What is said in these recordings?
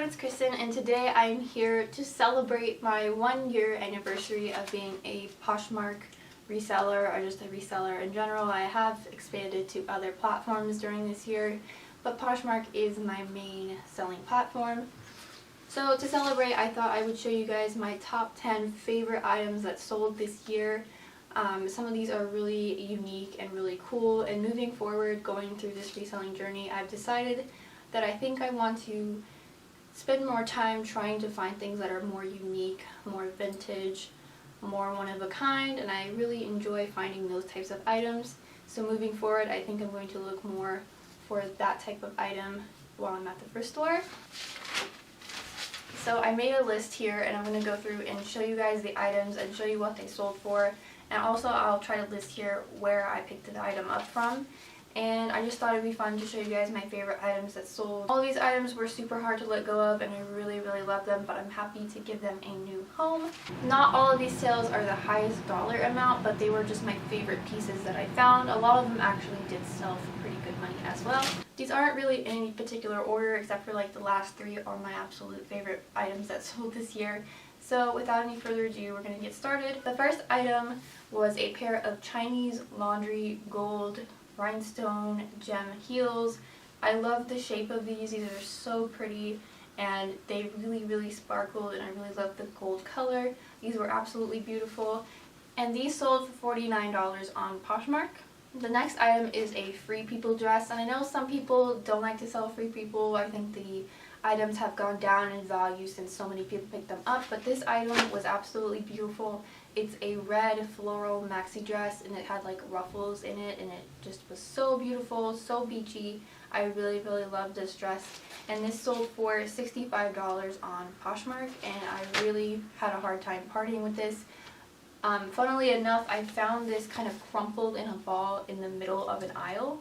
it's Kristen, and today I'm here to celebrate my 1-year anniversary of being a Poshmark reseller, or just a reseller in general. I have expanded to other platforms during this year, but Poshmark is my main selling platform. So to celebrate, I thought I would show you guys my top 10 favorite items that sold this year. Some of these are really unique and really cool, and moving forward, going through this reselling journey, I've decided that I think I want to spend more time trying to find things that are more unique, more vintage, more one of a kind, and I really enjoy finding those types of items. So moving forward, I think I'm going to look more for that type of item while I'm at the thrift store. So I made a list here, and I'm going to go through and show you guys the items and show you what they sold for, and also I'll try to list here where I picked the item up from. And I just thought it'd be fun to show you guys my favorite items that sold. All these items were super hard to let go of, and I really love them, but I'm happy to give them a new home. Not all of these sales are the highest dollar amount, but they were just my favorite pieces that I found. A lot of them actually did sell for pretty good money as well. These aren't really in any particular order, except for like the last 3 are my absolute favorite items that sold this year. So without any further ado, we're going to get started. The first item was a pair of Chinese laundry gold rhinestone gem heels. I love the shape of these. These are so pretty, and they really sparkled, and I really love the gold color. These were absolutely beautiful, and these sold for $49 on Poshmark. The next item is a Free People dress, and I know some people don't like to sell Free People. I think the items have gone down in value since so many people picked them up, but this item was absolutely beautiful. It's a red floral maxi dress, and it had like ruffles in it, and it just was so beautiful, so beachy. I really loved this dress, and this sold for $65 on Poshmark, and I really had a hard time parting with this. Funnily enough, I found this kind of crumpled in a ball in the middle of an aisle,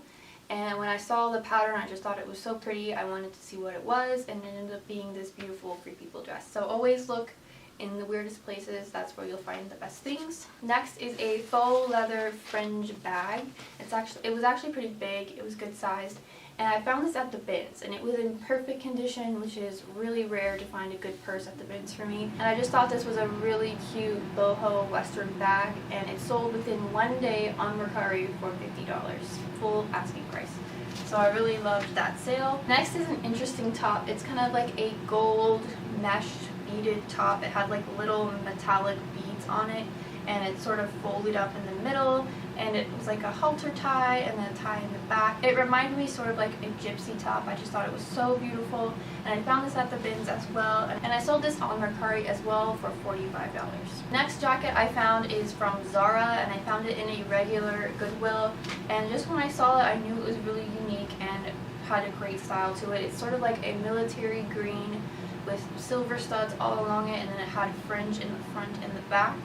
and when I saw the pattern, I just thought it was so pretty. I wanted to see what it was, and it ended up being this beautiful Free People dress. So always look in the weirdest places. That's where you'll find the best things. Next is a faux leather fringe bag. It was actually pretty big. It was good sized, and I found this at the bins, and it was in perfect condition, which is really rare to find a good purse at the bins for me. And I just thought this was a really cute boho western bag, and it sold within 1 day on Mercari for $50, full asking price. So I really loved that sale. Next is an interesting top. It's kind of like a gold mesh beaded top. It had like little metallic beads on it, and it sort of folded up in the middle, and it was like a halter tie and then a tie in the back. It reminded me sort of like a gypsy top. I just thought it was so beautiful, and I found this at the bins as well, and I sold this on Mercari as well for $45. Next jacket I found is from Zara, and I found it in a regular Goodwill, and just when I saw it, I knew it was really unique and had a great style to it. It's sort of like a military green with silver studs all along it, and then it had fringe in the front and the back,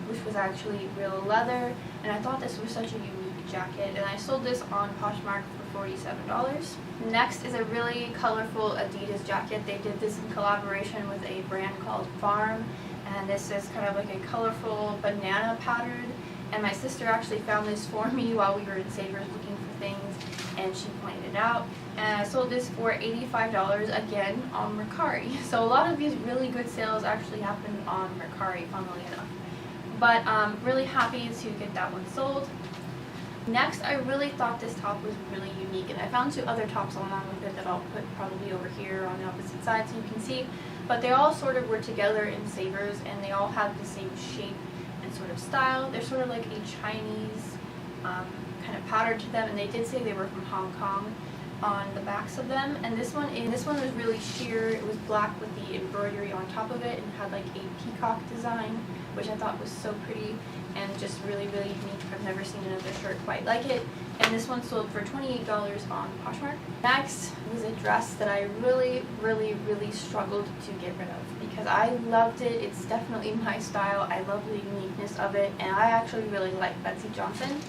which was actually real leather, and I thought this was such a unique jacket, and I sold this on Poshmark for $47. Next is a really colorful Adidas jacket. They did this in collaboration with a brand called Farm, and this is kind of like a colorful banana pattern, and my sister actually found this for me while we were in Savers looking for things, and she pointed it out, and I sold this for $85 again on Mercari. So a lot of these really good sales actually happened on Mercari, funnily enough. But really happy to get that one sold. Next, I really thought this top was really unique, and I found 2 other tops along with it that I'll put probably over here on the opposite side so you can see, but they all sort of were together in Savers, and they all have the same shape and sort of style. They're sort of like a Chinese kind of pattern to them, and they did say they were from Hong Kong on the backs of them. And this one was really sheer. It was black with the embroidery on top of it, and had like a peacock design, which I thought was so pretty and just really unique. I've never seen another shirt quite like it, and this one sold for $28 on Poshmark. Next was a dress that I really struggled to get rid of because I loved it. It's definitely my style. I love the uniqueness of it, and I actually really like Betsy Johnson.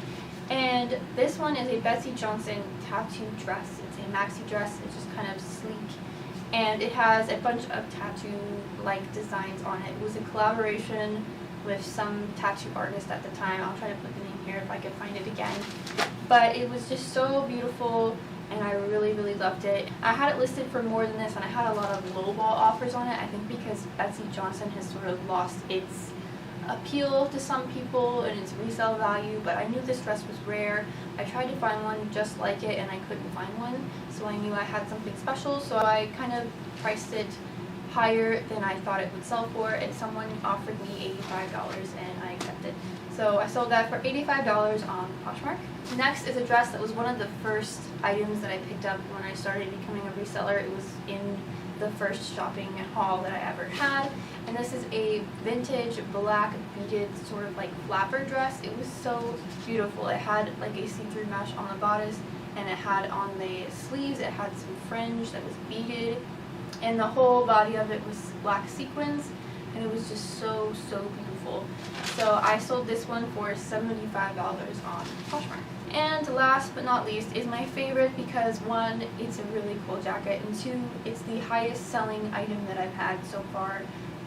And this one is a Betsy Johnson tattoo dress. It's a maxi dress. It's just kind of sleek, and it has a bunch of tattoo-like designs on it. It was a collaboration with some tattoo artist at the time. I'll try to put the name here if I can find it again. But it was just so beautiful, and I really loved it. I had it listed for more than this, and I had a lot of lowball offers on it, I think because Betsy Johnson has sort of lost its appeal to some people and its resale value, but I knew this dress was rare. I tried to find one just like it and I couldn't find one, so I knew I had something special, so I kind of priced it higher than I thought it would sell for, and someone offered me $85 and I accepted. So I sold that for $85 on Poshmark. Next is a dress that was one of the first items that I picked up when I started becoming a reseller. It was in the first shopping haul that I ever had, and this is a vintage black beaded sort of like flapper dress. It was so beautiful. It had like a see-through mesh on the bodice, and it had on the sleeves, it had some fringe that was beaded, and the whole body of it was black sequins, and it was just so beautiful. So I sold this one for $75 on Poshmark. And last but not least is my favorite because one, it's a really cool jacket, and two, it's the highest selling item that I've had so far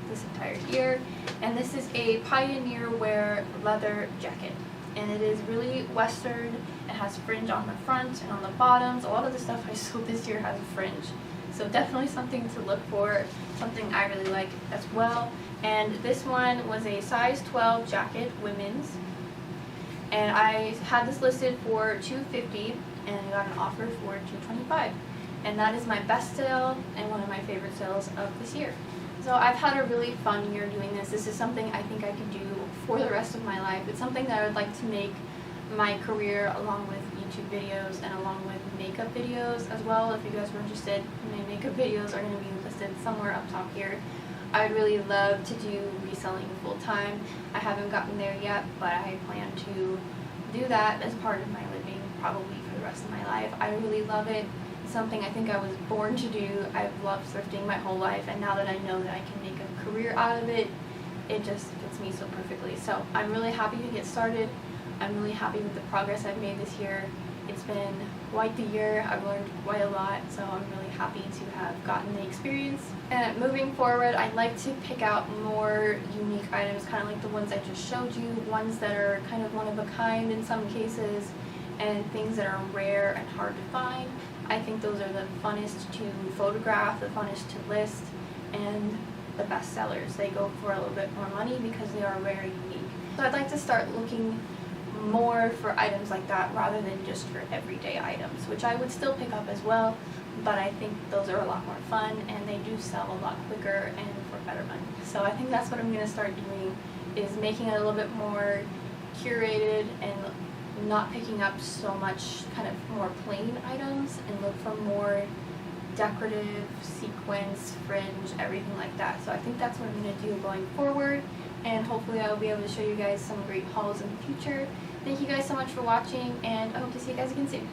this entire year. And this is a pioneer wear leather jacket, and it is really western. It has fringe on the front and on the bottoms. A lot of the stuff I sold this year has a fringe, so definitely something to look for, something I really like as well. And this one was a size 12 jacket, women's, and I had this listed for $250 and I got an offer for $225, and that is my best sale and one of my favorite sales of this year. So I've had a really fun year doing this. This is something I think I could do for the rest of my life. It's something that I would like to make my career, along with YouTube videos and along with makeup videos as well. If you guys were interested, my makeup videos are going to be listed somewhere up top here. I'd really love to do reselling full time. I haven't gotten there yet, but I plan to do that as part of my living probably for the rest of my life. I really love it. It's something I think I was born to do. I've loved thrifting my whole life, and now that I know that I can make a career out of it, it just fits me so perfectly. So I'm really happy to get started. I'm really happy with the progress I've made this year. It's been quite the year. I've learned quite a lot, so I'm really happy to have gotten the experience. And moving forward, I'd like to pick out more unique items, kind of like the ones I just showed you, ones that are kind of one of a kind in some cases, and things that are rare and hard to find. I think those are the funnest to photograph, the funnest to list, and the best sellers. They go for a little bit more money because they are rare and unique. So I'd like to start looking more for items like that rather than just for everyday items, which I would still pick up as well, but I think those are a lot more fun and they do sell a lot quicker and for better money. So I think that's what I'm going to start doing, is making it a little bit more curated and not picking up so much kind of more plain items, and look for more decorative, sequins, fringe, everything like that. So I think that's what I'm going to do going forward, and hopefully I'll be able to show you guys some great hauls in the future. Thank you guys so much for watching, and I hope to see you guys again soon.